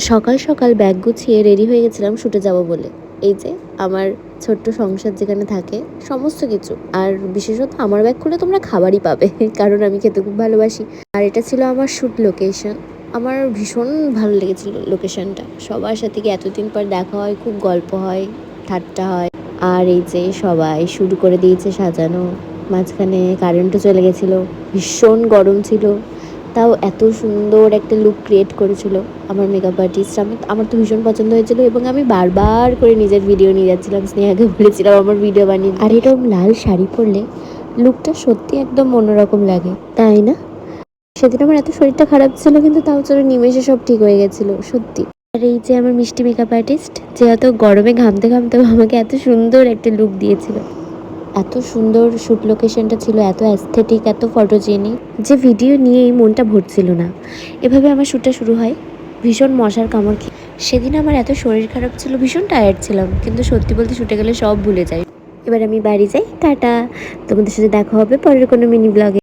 সকাল সকাল ব্যাগ গুছিয়ে রেডি হয়ে গেছিলাম শুটে যাব বলে। এই যে আমার ছোট্ট সংসার যেখানে থাকে সমস্ত কিছু, আর বিশেষত আমার ব্যাগ খুলে তোমরা খাবারই পাবে কারণ আমি খেতে খুব ভালোবাসি। আর এটা ছিল আমার শুট লোকেশন। আমার ভীষণ ভালো লেগেছিল লোকেশনটা। সবার সাথে কি এতদিন পর দেখা হয়, খুব গল্প হয়, ঠাট্টা হয়। আর এই যে সবাই শুরু করে দিয়েছে সাজানো, মাঝখানে কারেন্টও চলে গেছিলো, ভীষণ গরম ছিল, তাও এত সুন্দর একটা লুক ক্রিয়েট করেছিল আমার মেকআপ আর্টিস্ট। আমার তো ভীষণ পছন্দ হয়েছিল এবং আমি বারবার করে নিজের ভিডিও নিয়ে যাচ্ছিলাম, স্নেহাকে বলেছিলাম আমার ভিডিও বানিয়ে। আর এরকম লাল শাড়ি পরলে লুকটা সত্যি একদম অন্যরকম লাগে, তাই না? সেদিন আমার এত শরীরটা খারাপ ছিল, কিন্তু তাও চলো নিমেষে সব ঠিক হয়ে গেছিলো সত্যি। আর এই যে আমার মিষ্টি মেকআপ আর্টিস্ট, যে এত গরমে ঘামতে ঘামতেও আমাকে এত সুন্দর একটা লুক দিয়েছিল। এত সুন্দর শ্যুট লোকেশনটা ছিল, এত অ্যাস্থেটিক, এত ফটোজেনিক, যে ভিডিও নিয়েই মনটা ভরছিল না। এভাবে আমার শ্যুটটা শুরু হয় ভীষণ মশার কামড় খেয়ে। সেদিন আমার এত শরীর খারাপ ছিল, ভীষণ টায়ার্ড ছিলাম, কিন্তু সত্যি বলতে শ্যুটে গেলে সব ভুলে যাই। এবার আমি বাড়ি যাই, টাটা। তোমাদের সাথে দেখা হবে পরের কোনো মিনি ব্লগে।